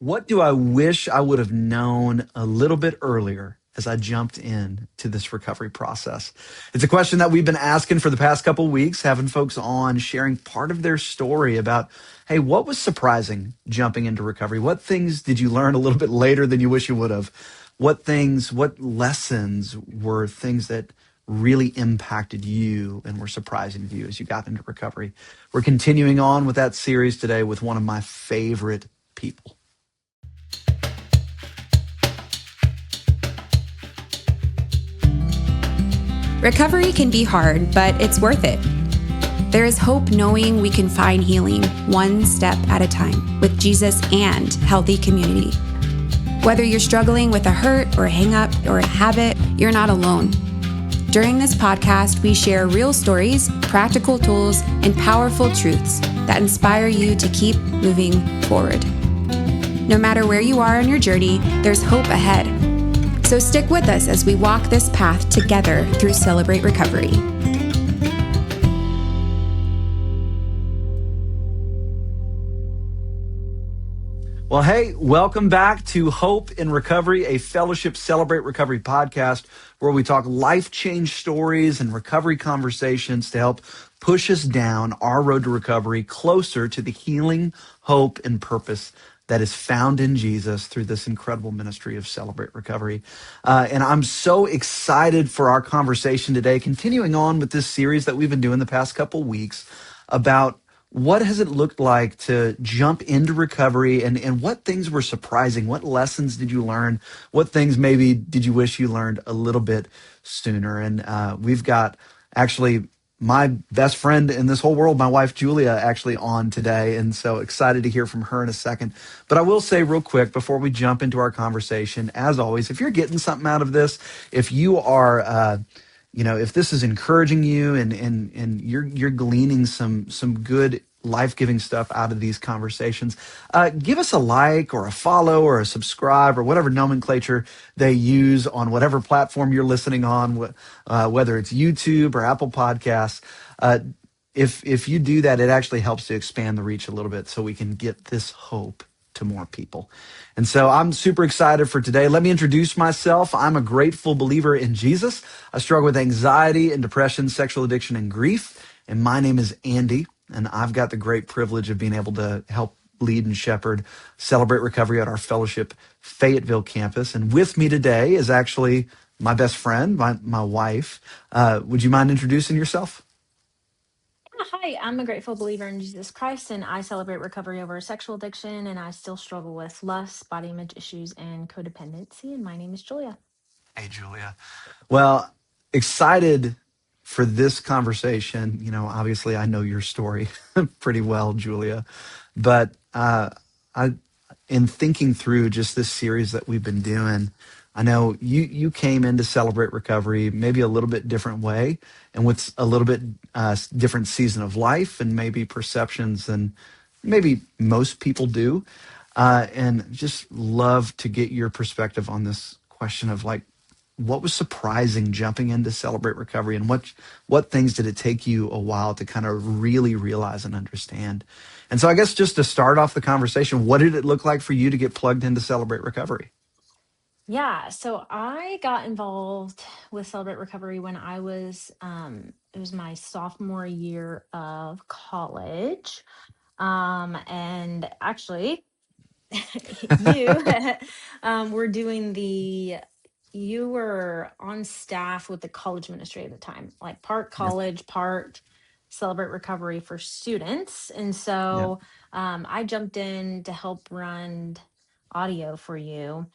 What do I wish I would have known a little bit earlier as I jumped in to this recovery process? It's a question that we've been asking for the past couple of weeks, having folks on sharing part of their story about, hey, what was surprising jumping into recovery? What things did you learn a little bit later than you wish you would have? What lessons were things that really impacted you and were surprising to you as you got into recovery? We're continuing on with that series today with one of my favorite people. Recovery can be hard, but it's worth it. There is hope knowing we can find healing one step at a time with Jesus and healthy community. Whether you're struggling with a hurt or a hang-up or a habit, you're not alone. During this podcast, we share real stories, practical tools, and powerful truths that inspire you to keep moving forward. No matter where you are on your journey, there's hope ahead. So stick with us as we walk this path together through Celebrate Recovery. Well, hey, welcome back to Hope in Recovery, a Fellowship Celebrate Recovery podcast where we talk life change stories and recovery conversations to help push us down our road to recovery closer to the healing, hope, and purpose that is found in Jesus through this incredible ministry of Celebrate Recovery. And I'm so excited for our conversation today, continuing on with this series that we've been doing the past couple weeks about what has it looked like to jump into recovery, and what things were surprising? What lessons did you learn? What things maybe did you wish you learned a little bit sooner? And we've got actually my best friend in this whole world, my wife, Julia, actually on today. And so excited to hear from her in a second. But I will say real quick before we jump into our conversation, as always, if you're getting something out of this, if you are, if this is encouraging you and you're gleaning some good life-giving stuff out of these conversations, give us a like or a follow or a subscribe or whatever nomenclature they use on whatever platform you're listening on, whether it's YouTube or Apple Podcasts. If you do that, it actually helps to expand the reach a little bit so we can get this hope to more people. And so I'm super excited for today. Let me introduce myself. I'm a grateful believer in Jesus. I struggle with anxiety and depression, sexual addiction, and grief. And my name is Andy, and I've got the great privilege of being able to help lead and shepherd Celebrate Recovery at our Fellowship Fayetteville campus. And with me today is actually my best friend, my wife. Would you mind introducing yourself? Hi, I'm a grateful believer in Jesus Christ, and I celebrate recovery over sexual addiction, and I still struggle with lust, body image issues, and codependency. And my name is Julia. Hey, Julia. Well, excited for this conversation. Obviously I know your story pretty well, Julia, but in thinking through just this series that we've been doing, I know you came in to Celebrate Recovery maybe a little bit different way and with a little bit different season of life and maybe perceptions than maybe most people do. And just love to get your perspective on this question of what was surprising jumping into Celebrate Recovery, and what things did it take you a while to kind of really realize and understand? And so I guess just to start off the conversation, what did it look like for you to get plugged into Celebrate Recovery? Yeah, so I got involved with Celebrate Recovery when it was my sophomore year of college. And actually, you were doing you were on staff with the college ministry at the time, like part Yeah, college, part Celebrate Recovery for students. And yeah, so I jumped in to help run audio for you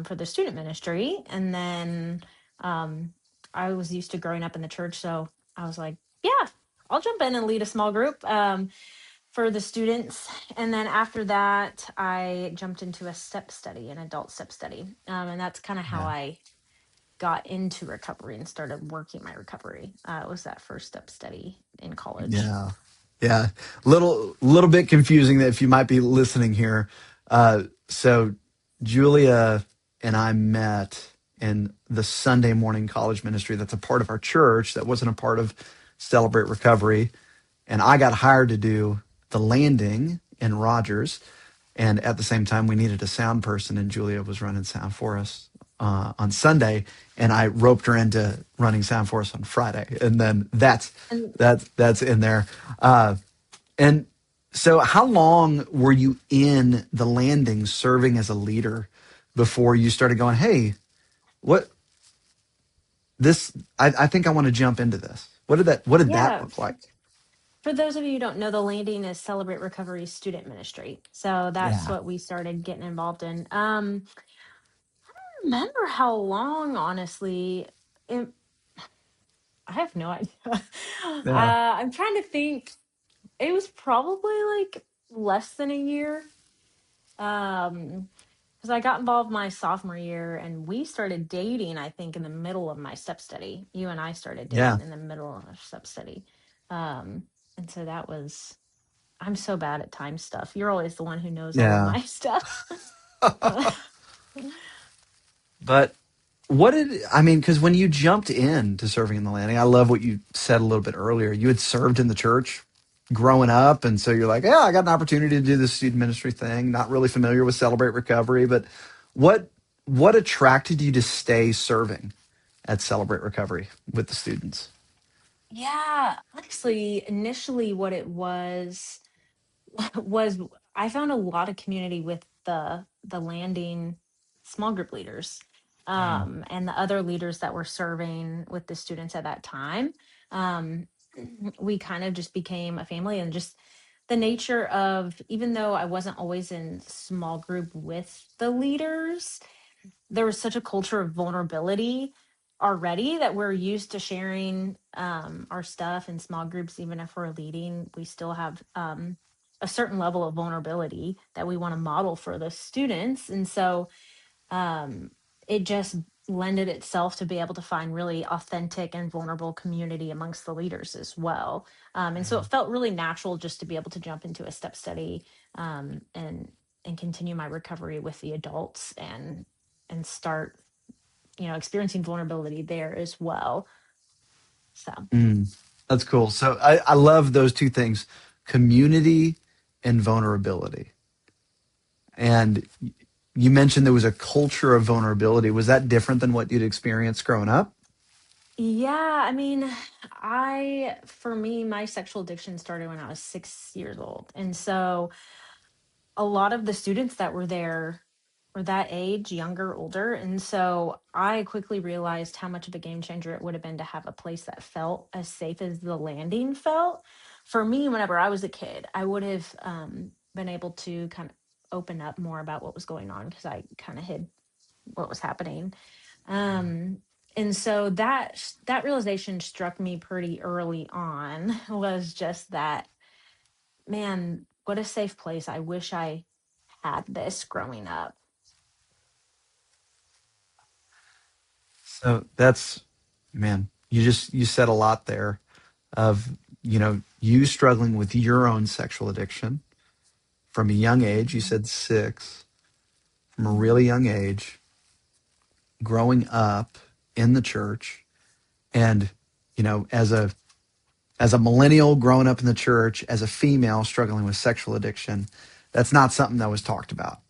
for the student ministry. And then I was used to growing up in the church. So I was like, yeah, I'll jump in and lead a small group for the students. And then after that, I jumped into a step study, an adult step study. And that's kind of how yeah, I got into recovery and started working my recovery. It was that first step study in college. yeah, yeah. Little bit confusing that if you might be listening here. So Julia and I met in the Sunday morning college ministry that's a part of our church that wasn't a part of Celebrate Recovery. And I got hired to do the landing in Rogers. And at the same time, we needed a sound person, and Julia was running sound for us on Sunday, and I roped her into running sound for us on Friday, and then And that's in there. And so, how long were you in the landing serving as a leader before you started going, "Hey, what this? I think I want to jump into this." What did that yeah, look like? for those of you who don't know, the landing is Celebrate Recovery student ministry. So that's Yeah, what we started getting involved in. Remember how long, honestly. It, I have no idea. yeah, I'm trying to think. It was probably like less than a year. Because I got involved my sophomore year and we started dating, I think, in the middle of my step study. You and I started yeah, dating in the middle of our step study. Um, and so that was, I'm so bad at time stuff. You're always the one who knows all of yeah. my stuff. But what did I mean? Because when you jumped in to serving in the landing, I love what you said a little bit earlier. You had served in the church growing up, and so you're like, "Yeah, I got an opportunity to do this student ministry thing." Not really familiar with Celebrate Recovery, but what what attracted you to stay serving at Celebrate Recovery with the students? Yeah, honestly, initially what it was was I found a lot of community with the landing small group leaders, Mm. and the other leaders that were serving with the students at that time. Um, we kind of just became a family, and just the nature of, even though I wasn't always in small group with the leaders, there was such a culture of vulnerability already that we're used to sharing our stuff in small groups. Even if we're leading, we still have a certain level of vulnerability that we want to model for the students. And so um, it just lended itself to be able to find really authentic and vulnerable community amongst the leaders as well. And so it felt really natural just to be able to jump into a step study, and continue my recovery with the adults, and start, experiencing vulnerability there as well. So Mm. That's cool. So I love those two things: community and vulnerability. And you mentioned there was a culture of vulnerability. Was that different than what you'd experienced growing up? yeah, I mean, for me, my sexual addiction started when I was 6 years old. And so a lot of the students that were there were that age, younger, older. And so I quickly realized how much of a game changer it would have been to have a place that felt as safe as the landing felt. For me, whenever I was a kid, I would have been able to kind of open up more about what was going on because I kind of hid what was happening. Um, and so that realization struck me pretty early on, was just that, man, what a safe place. I wish I had this growing up. So that's, man, you said a lot there of, you struggling with your own sexual addiction from a young age. You Mhm. said six, from a really Mhm. young age, growing up in the church, and as a millennial growing up in the church, as a female struggling with sexual addiction. That's not something that was talked about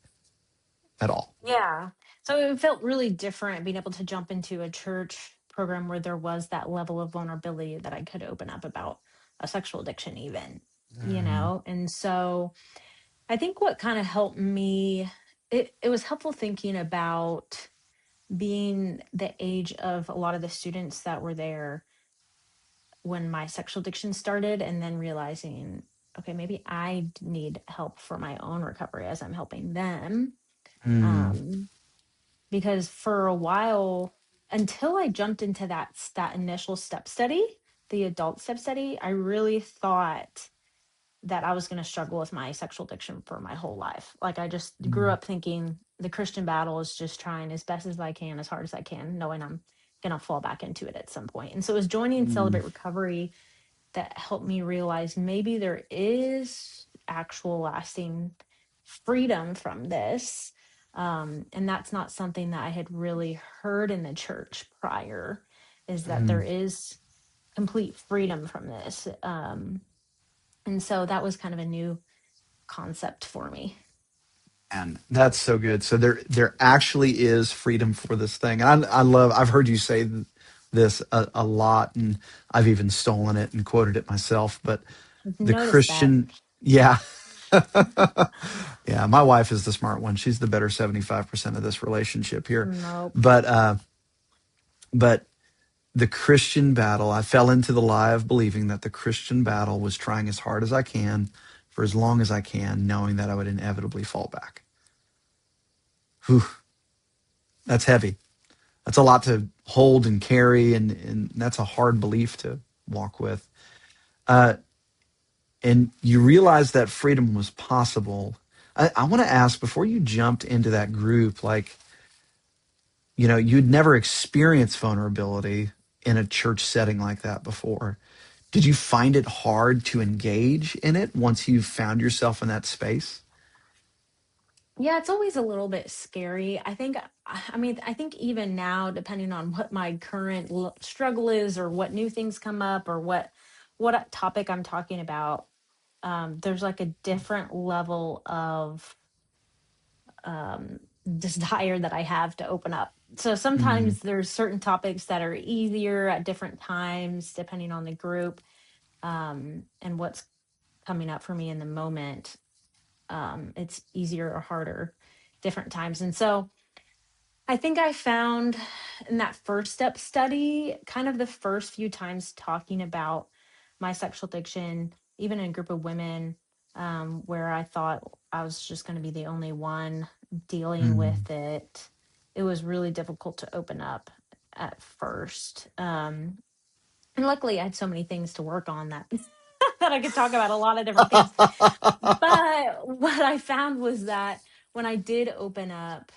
at all. Yeah. So it felt really different being able to jump into a church program where there was that level of vulnerability that I could open up about a sexual addiction, even. And so I think what kind of helped me, it was helpful thinking about being the age of a lot of the students that were there when my sexual addiction started, and then realizing, okay, maybe I need help for my own recovery as I'm helping them. Mm, Um, because for a while, until I jumped into that initial step study, the adult step study, I really thought that I was going to struggle with my sexual addiction for my whole life. Like, I just grew mm, up thinking the Christian battle is just trying as best as I can, as hard as I can, knowing I'm going to fall back into it at some point. And so it was joining mm, Celebrate Recovery that helped me realize maybe there is actual lasting freedom from this. And that's not something that I had really heard in the church prior, is that there mm. is complete freedom from this. And so that was kind of a new concept for me. And that's so good. So there actually is freedom for this thing. And I've heard you say this a lot, and I've even stolen it and quoted it myself. But I've the noticed that. Christian, yeah, yeah, my wife is the smart one. She's the better 75% of this relationship here. Nope. But but the Christian battle, I fell into the lie of believing that the Christian battle was trying as hard as I can for as long as I can, knowing that I would inevitably fall back. Whew, that's heavy. That's a lot to hold and carry, and that's a hard belief to walk with. Uh, and you realize that freedom was possible. I want to ask, before you jumped into that group, like, you'd never experienced vulnerability in a church setting like that before. Did you find it hard to engage in it once you found yourself in that space? Yeah, it's always a little bit scary. I think even now, depending on what my current struggle is, or what new things come up, or what topic I'm talking about, there's like a different level of um, desire that I have to open up. So Mm, sometimes there's certain topics that are easier at different times, depending on the group, and what's coming up for me in the moment. It's easier or harder different times. And so I think I found in that first step study, kind of the first few times talking about my sexual addiction, even in a group of women, where I thought I was just going to be the only one dealing mm. with it, it was really difficult to open up at first. And luckily, I had so many things to work on that that I could talk about a lot of different things. But what I found was that when I did open up,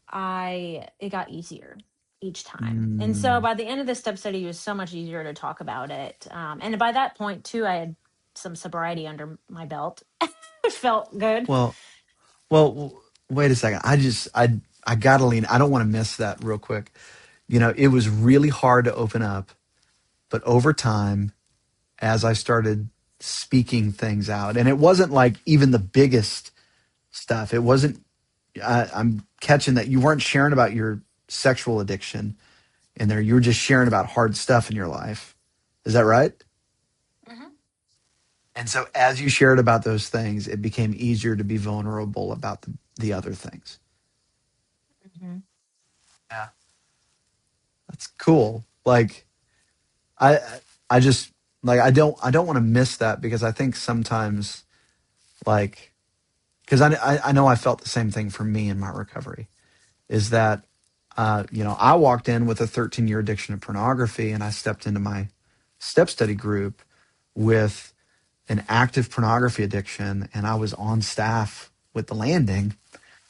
I it got easier each time. And so Mm. by the end of the step study, it was so much easier to talk about it. And by that point too, I had some sobriety under my belt, which felt good. Well, well, wait a second. I gotta lean. I don't want to miss that real quick. It was really hard to open up, but over time, as I started speaking things out, and it wasn't like even the biggest stuff. It wasn't. I'm catching that you weren't sharing about your sexual addiction in there. You were just sharing about hard stuff in your life. Is that right? Hmm. And so as you shared about those things, it became easier to be vulnerable about the other things. Hmm. Yeah. That's cool. Like I I just like I don't want to miss that because I think sometimes like because I know I felt the same thing for me in my recovery is that I walked in with a 13-year addiction to pornography and I stepped into my step study group with an active pornography addiction and I was on staff with the landing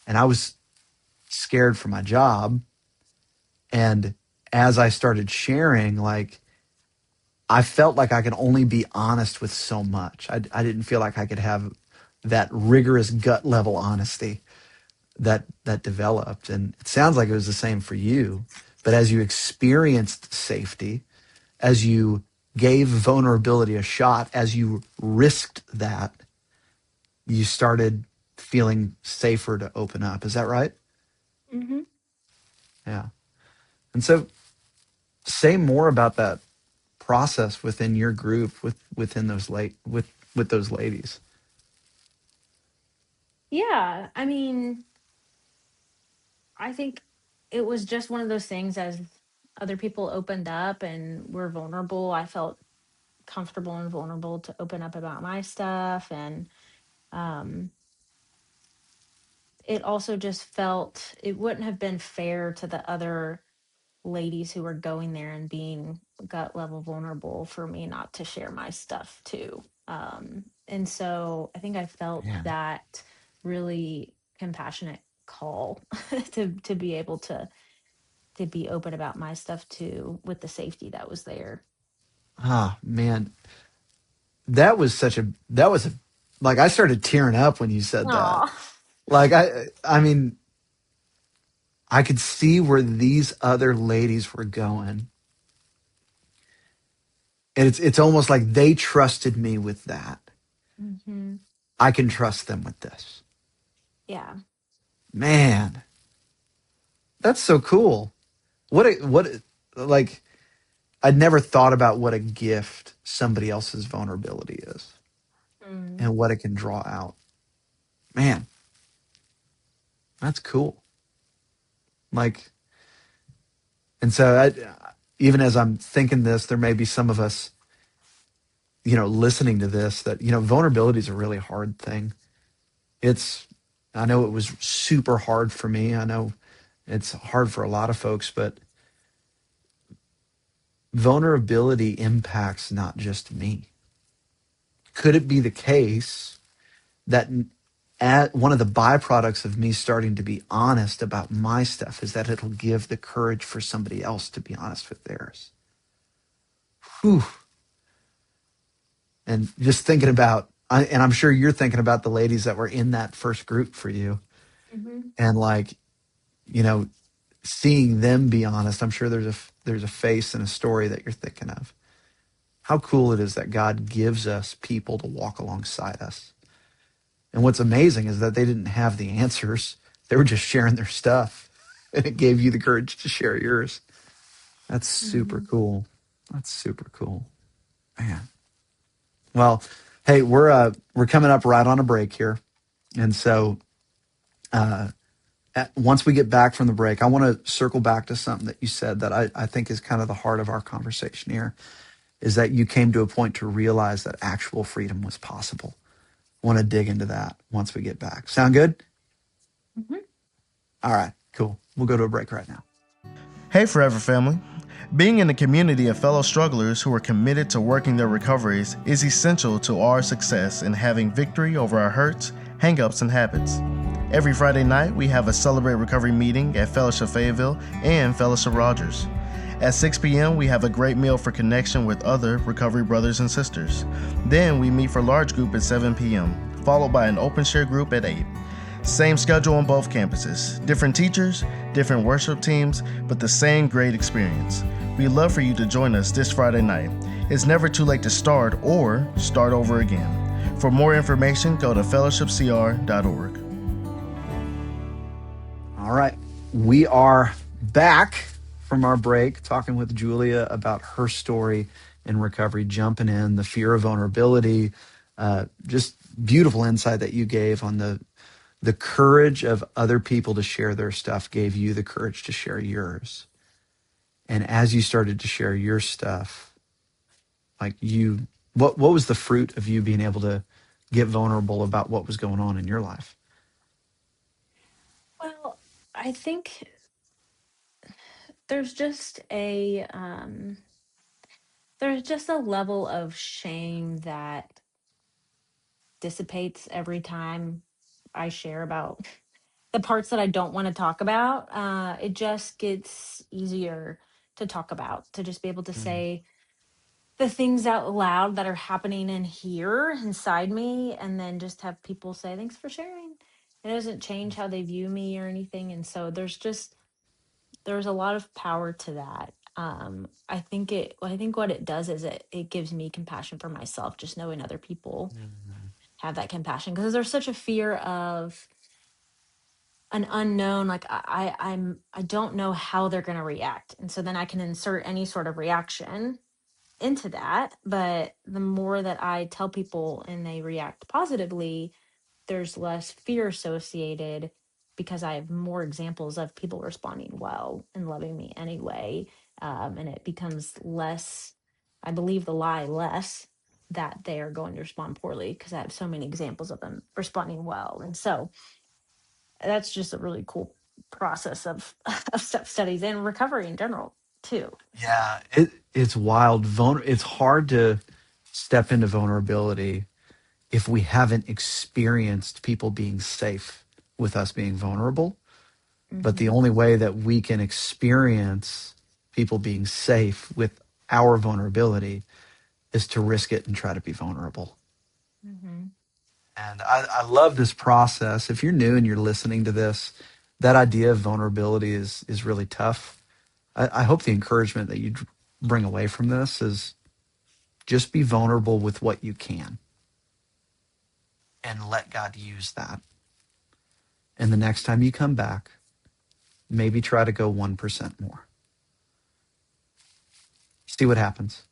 and I was scared for my job. And as I started sharing, like, I felt like I could only be honest with so much. I didn't feel like I could have that rigorous gut level honesty that developed. And it sounds like it was the same for you. But as you experienced safety, as you gave vulnerability a shot, as you risked that, you started feeling safer to open up. Is that right? Hmm. Yeah. And so say more about that process within your group within those with those ladies. Yeah, I mean, I think it was just one of those things as other people opened up and were vulnerable. I felt comfortable and vulnerable to open up about my stuff. And um, it also just felt it wouldn't have been fair to the other ladies who were going there and being gut level vulnerable for me not to share my stuff too. And so I think I felt Man. that really compassionate call to be able to be open about my stuff too, with the safety that was there. Ah, man. That was a like I started tearing up when you said that. Aw. Like I mean, I could see where these other ladies were going. And it's almost like they trusted me with that. Hmm. I can trust them with this. Yeah. Man, that's so cool. Like, I'd never thought about what a gift somebody else's vulnerability is Mm. and what it can draw out. Man, that's cool. Like, and so even as I'm thinking this, there may be some of us, listening to this that, vulnerability is a really hard thing. It's, I know it was super hard for me. I know it's hard for a lot of folks, but vulnerability impacts not just me. Could it be the case that one of the byproducts of me starting to be honest about my stuff is that it'll give the courage for somebody else to be honest with theirs? Whew. And just thinking about, and I'm sure you're thinking about the ladies that were in that first group for you, Hmm. and like, you know, seeing them be honest. I'm sure there's a face and a story that you're thinking of. How cool it is that God gives us people to walk alongside us. And what's amazing is that they didn't have the answers. They were just sharing their stuff, and it gave you the courage to share yours. That's super Hmm. cool. That's super cool, man. Well, hey, we're coming up right on a break here, and so uh, once we get back from the break, I want to circle back to something that you said that I think is kind of the heart of our conversation here. Is that you came to a point to realize that actual freedom was possible. I want to dig into that once we get back. Sound good? Hmm. All right, cool. We'll go to a break right now. Hey, Forever Family. Being in a community of fellow strugglers who are committed to working their recoveries is essential to our success in having victory over our hurts, hangups, and habits. Every Friday night, we have a Celebrate Recovery meeting at Fellowship Fayetteville and Fellowship Rogers. At 6 p.m., we have a great meal for connection with other recovery brothers and sisters. Then we meet for large group at 7 p.m., followed by an open share group at 8. Same schedule on both campuses. Different teachers, different worship teams, but the same great experience. We'd love for you to join us this Friday night. It's never too late to start or start over again. For more information, go to fellowshipcr.org. All right. We are back from our break talking with Julia about her story in recovery, jumping in, the fear of vulnerability, just beautiful insight that you gave on the courage of other people to share their stuff gave you the courage to share yours. And as you started to share your stuff, like what was the fruit of you being able to get vulnerable about what was going on in your life? Well, I think there's just a there's just a level of shame that dissipates every time I share about the parts that I don't want to talk about. It just gets easier to talk about, to just be able to Mm. say the things out loud that are happening in here inside me, and then just have people say, "Thanks for sharing." It doesn't change how they view me or anything. And so there's a lot of power to that. I think what it does is it gives me compassion for myself, just knowing other people Mhm. have that compassion, because there's such a fear of an unknown. Like I don't know how they're going to react, and so then I can insert any sort of reaction into that. But the more that I tell people and they react positively, there's less fear associated, because I have more examples of people responding well and loving me anyway. And it becomes less, I believe the lie less, that they are going to respond poorly, because I have so many examples of them responding well. And so that's just a really cool process of, of step studies and recovery in general, too. Yeah, it's wild. It's hard to step into vulnerability if we haven't experienced people being safe with us being vulnerable. But the Hmm. only way that we can experience people being safe with our vulnerability is to risk it and try to be vulnerable. Hmm. And I love this process. If you're new and you're listening to this, that idea of vulnerability is really tough. I hope the encouragement that you bring away from this is just be vulnerable with what you can and let God use that. And the next time you come back, maybe try to go 1% more. See what happens.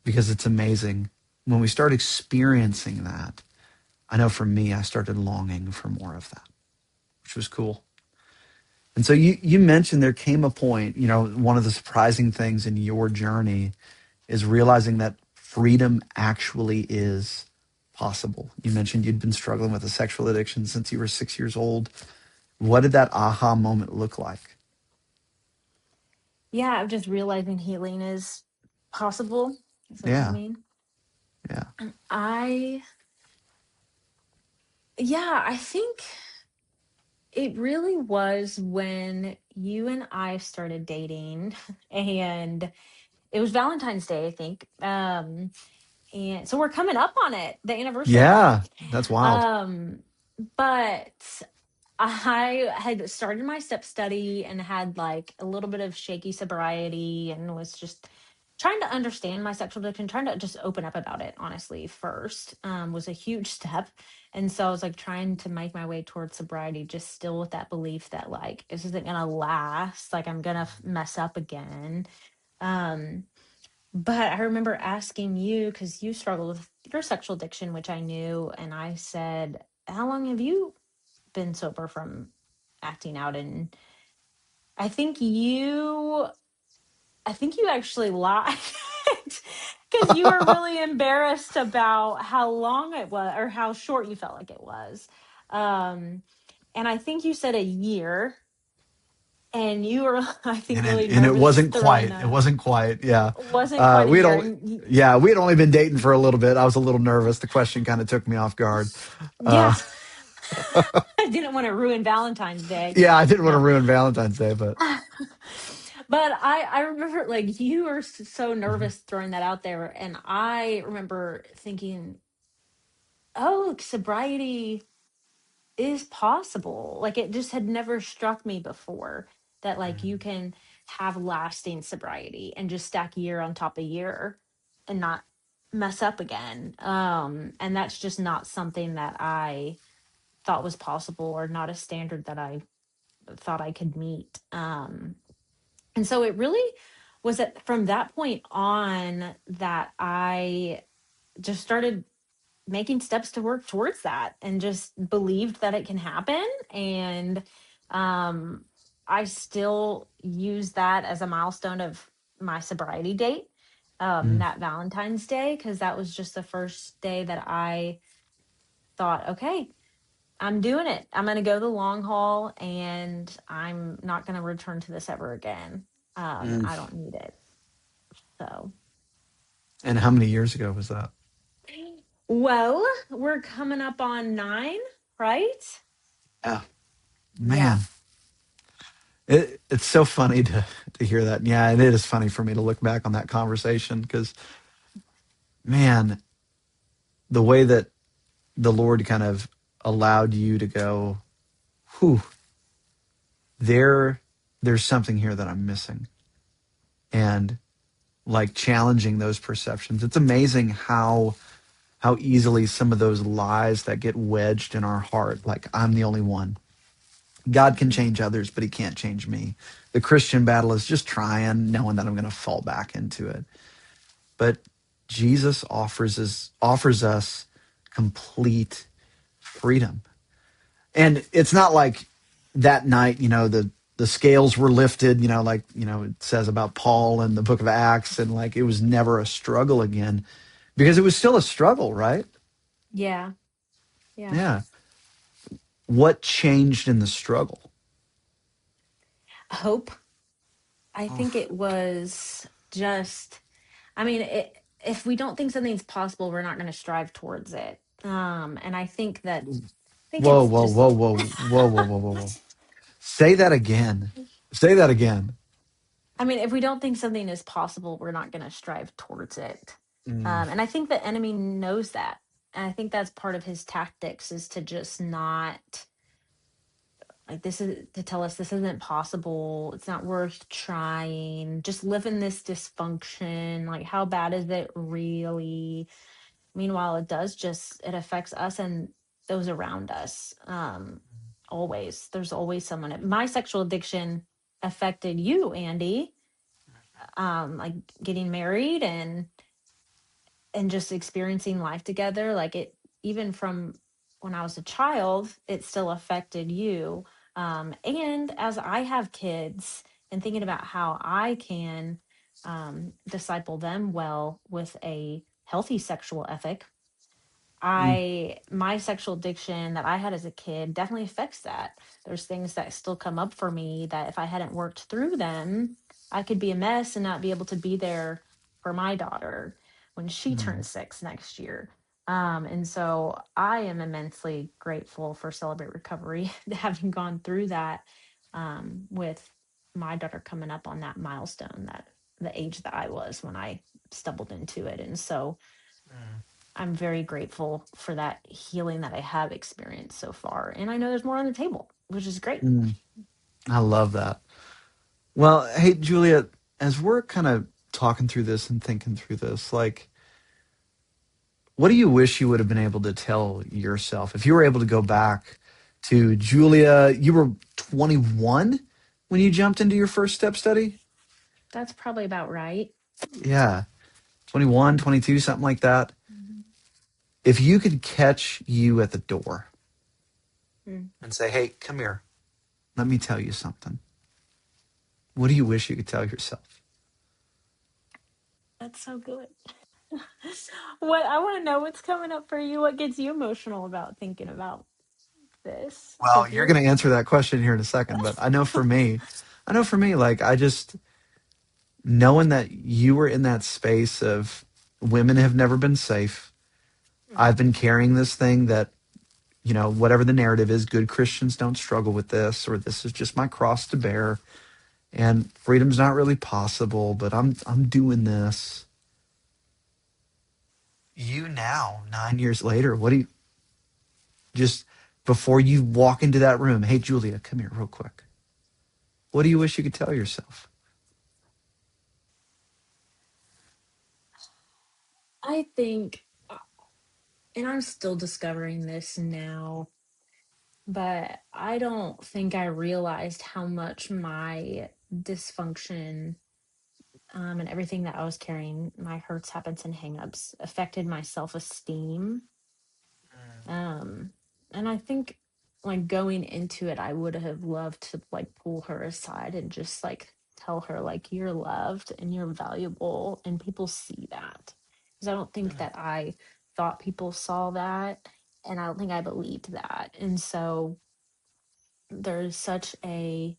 Because it's amazing. When we start experiencing that, I know for me, I started longing for more of that, which was cool. And so you mentioned there came a point, one of the surprising things in your journey is realizing that freedom actually is possible. You mentioned you'd been struggling with a sexual addiction since you were 6 years old. What did that aha moment look like? Yeah, I'm just realizing healing is possible. Is that what you Yeah, mean? yeah, I, yeah, I think it really was when you and I started dating, and it was Valentine's Day, I think. And so we're coming up on it, the anniversary yeah. month. That's wild. Um, but I had started my step study and had like a little bit of shaky sobriety and was just trying to understand my sexual addiction, trying to just open up about it, honestly, first, was a huge step. And so I was like trying to make my way towards sobriety, just still with that belief that like this isn't gonna last, like I'm gonna mess up again. Um, but I remember asking you because you struggled with your sexual addiction, which I knew, and I said, how long have you been sober from acting out? And I think you I think you actually lied because you were really embarrassed about how long it was or how short you felt like it was. Um, and I think you said a year, and you were, I think, And it, really and it nervous wasn't throwing quite. It that. wasn't quite. Yeah. Wasn't quite a We year. don't. Yeah, we had only been dating for a little bit. I was a little nervous. The question kind of took me off guard. Yeah, Uh, I didn't want to ruin Valentine's Day. yeah, I didn't want to No. ruin Valentine's Day, but But I remember like you were so nervous throwing that out there, and I remember thinking, oh, sobriety is possible. Like it just had never struck me before that like you can have lasting sobriety and just stack year on top of year and not mess up again. And that's just not something that I thought was possible, or not a standard that I thought I could meet. And so it really was at from that point on that I just started making steps to work towards that and just believed that it can happen. And um, I still use that as a milestone of my sobriety date, mm, that Valentine's Day, because that was just the first day that I thought, okay, I'm doing it. I'm going to go the long haul, and I'm not going to return to this ever again. mm. I don't need it. So, And how many years ago was that? well, we're coming up on 9, right? Yeah, Yeah. man, it's so funny to hear that. Yeah, and it is funny for me to look back on that conversation because, man, the way that the Lord kind of allowed you to go, whew, there's something here that I'm missing, and like challenging those perceptions. It's amazing how easily some of those lies that get wedged in our heart, like I'm the only one. God can Mhm. change others, but he can't change me. The Christian battle is just trying, knowing that I'm going to fall back into it. But Jesus offers us complete freedom. And it's not like that night, the scales were lifted, like, it says about Paul in the book of Acts, and like it was never a struggle again because it was still a struggle, right? Yeah. Yeah. Yeah. What changed in the struggle? Hope. I Oh, think it was just, I mean, if we don't think something's possible, we're not going to strive towards it. And I think whoa, it's whoa, just, whoa, whoa, whoa, whoa, whoa, whoa, whoa. Say that again. Say that again. I mean, if we don't think something is possible, we're not going to strive towards it. Mm, And I think the enemy knows that. And I think that's part of his tactics, is to just not, like, this is to tell us this isn't possible. It's not worth trying. Just live in this dysfunction. Like, how bad is it really? Meanwhile, it affects us and those around us. always. There's always someone. My sexual addiction affected you, Andy. Like getting married and just experiencing life together. Like it, even from when I was a child, it still affected you. And as I have kids and thinking about how I can disciple them well with a healthy sexual ethic, Mm, my sexual addiction that I had as a kid definitely affects that. There's things that still come up for me that if I hadn't worked through them, I could be a mess and not be able to be there for my daughter when she mm, turns 6 next year. And so I am immensely grateful for Celebrate Recovery, having gone through that with my daughter coming up on that milestone, that the age that I was when I stumbled into it. And so mm, I'm very grateful for that healing that I have experienced so far. And I know there's more on the table, which is great. mm. I love that. Well, hey, Julia, as we're kind of talking through this and thinking through this, like, what do you wish you would have been able to tell yourself if you were able to go back to Julia? You were 21 when you jumped into your first step study? That's probably about right. Yeah, 21, 22, something like that. Mhm. If you could catch you at the door Mm, and say, hey, come here, let me tell you something. What do you wish you could tell yourself? that's so good. What I want to know what's coming up for you. What gets you emotional about thinking about this? Well, Because you're you're going to answer that question here in a second, but I know for me, like, I just, knowing that you were in that space of women have never been safe. I've been carrying this thing that, whatever the narrative is, good Christians don't struggle with this, or this is just my cross to bear, and freedom's not really possible, but I'm doing this. You now, 9 years later, what do you just before you walk into that room? Hey, Julia, come here real quick. What do you wish you could tell yourself? I think, and I'm still discovering this now, but I don't think I realized how much my dysfunction and everything that I was carrying, my hurts, habits, and hangups, affected my self esteem. Um, and I think like going into it, I would have loved to like pull her aside and just like tell her like you're loved and you're valuable, and people see that. Because I don't think that I thought people saw that, and I don't think I believed that. And so there's such a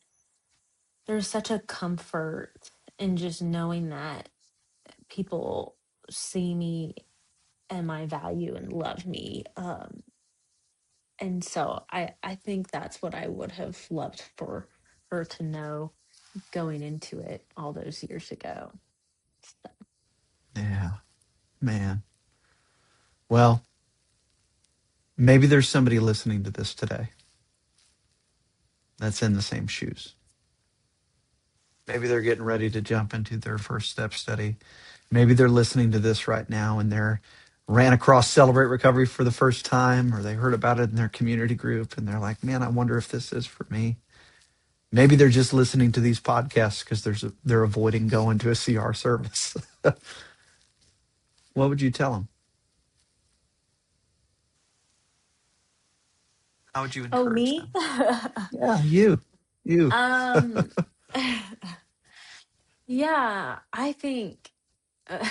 there's such a comfort in just knowing that people see me and my value and love me. And so I think that's what I would have loved for her to know going into it all those years ago. Yeah, man. Well, maybe there's somebody listening to this today that's in the same shoes. Maybe they're getting ready to jump into their first step study. Maybe they're listening to this right now and they're ran across Celebrate Recovery for the first time, or they heard about it in their community group and they're like, man, I wonder if this is for me. Maybe they're just listening to these podcasts because they're avoiding going to a CR service. What would you tell them? How would you Oh, encourage me? them? Yeah, you. um yeah, I think uh,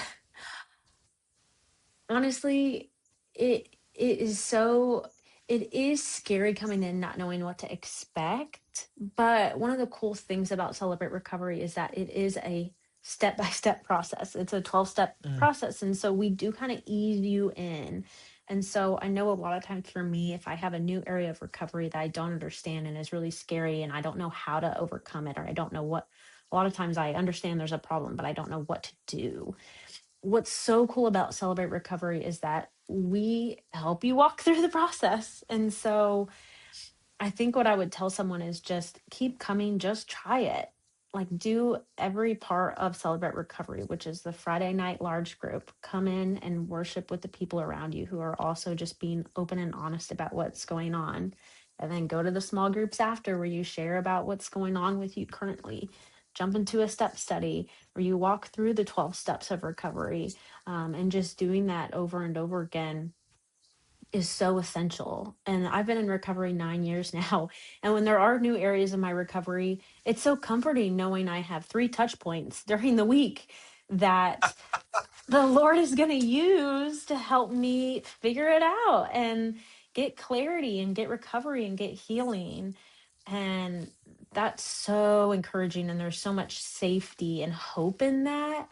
honestly, it is so it is scary coming in not knowing what to expect. But one of the cool things about Celebrate Recovery is that it is a step-by-step process. It's a 12-step Mm, process. And so we do kind of ease you in. And so I know a lot of times for me, if I have a new area of recovery that I don't understand and is really scary and I don't know how to overcome it, or I don't know what, a lot of times I understand there's a problem, but I don't know what to do. What's so cool about Celebrate Recovery is that we help you walk through the process. And so I think what I would tell someone is just keep coming, just try it. Like do every part of Celebrate Recovery, which is the Friday night large group. Come in and worship with the people around you who are also just being open and honest about what's going on. and then go to the small groups after where you share about what's going on with you currently. Jump into a step study where you walk through the 12 steps of recovery. And just doing that over and over again is so essential. And I've been in recovery 9 years now. And when there are new areas of my recovery, it's so comforting knowing I have 3 touch points during the week that the Lord is going to use to help me figure it out and get clarity and get recovery and get healing. And that's so encouraging. And there's so much safety and hope in that,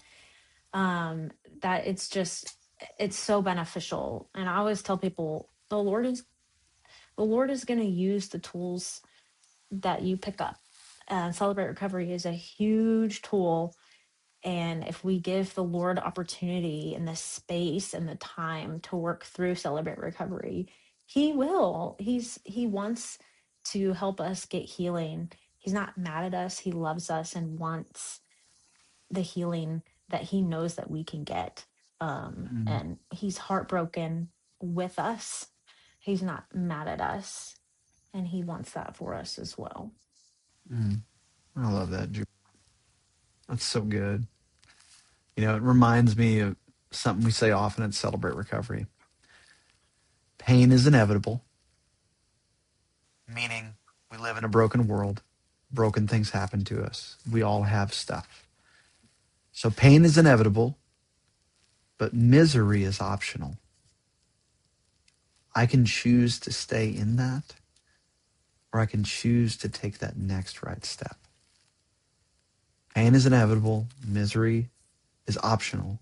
um, that it's so beneficial. And I always tell people the Lord is going to use the tools that you pick up. Celebrate Recovery is a huge tool, and if we give the Lord opportunity and the space and the time to work through Celebrate Recovery, He will. He wants to help us get healing. He's not mad at us. He loves us and wants the healing that He knows that we can get. And He's heartbroken with us. He's not mad at us, and He wants that for us as well. I love that, Julie. That's so good. You know, it reminds me of something we say often at Celebrate Recovery. Pain is inevitable, meaning we live in a broken world. Broken things happen to us. We all have stuff. So pain is inevitable, but misery is optional. I can choose to stay in that, or I can choose to take that next right step. Pain is inevitable, misery is optional,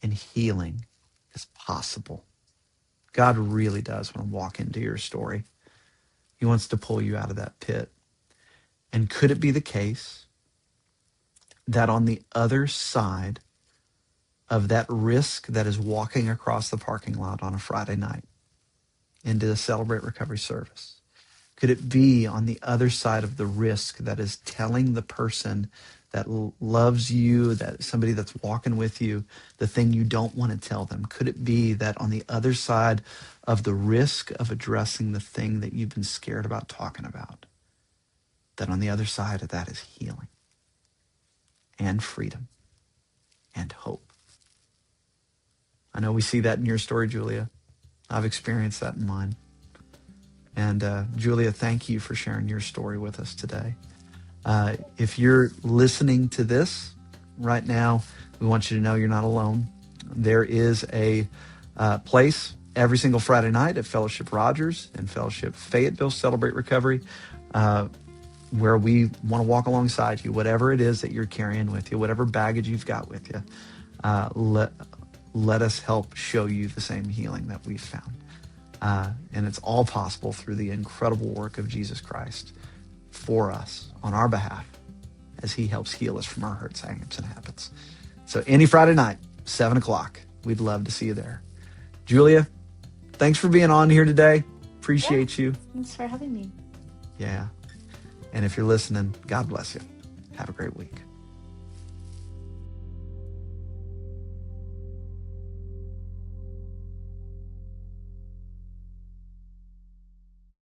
and healing is possible. God really does want to walk into your story. He wants to pull you out of that pit. And could it be the case that on the other side of that risk that is walking across the parking lot on a Friday night into the Celebrate Recovery service, could it be on the other side of the risk that is telling the person that loves you, that somebody that's walking with you, the thing you don't want to tell them? Could it be that on the other side of the risk of addressing the thing that you've been scared about talking about, that on the other side of that is healing and freedom and hope? I know we see that in your story, Julia. I've experienced that in mine. And Julia, thank you for sharing your story with us today. If you're listening to this right now, we want you to know you're not alone. There is a place every single Friday night at Fellowship Rogers and Fellowship Fayetteville Celebrate Recovery, where we want to walk alongside you, whatever it is that you're carrying with you, whatever baggage you've got with you. Let us help show you the same healing that we've found. And it's all possible through the incredible work of Jesus Christ for us on our behalf as He helps heal us from our hurts, hang-ups, and habits. So any Friday night, 7 o'clock, we'd love to see you there. Julia, thanks for being on here today. Appreciate you. Thanks for having me. Yeah. And if you're listening, God bless you. Have a great week.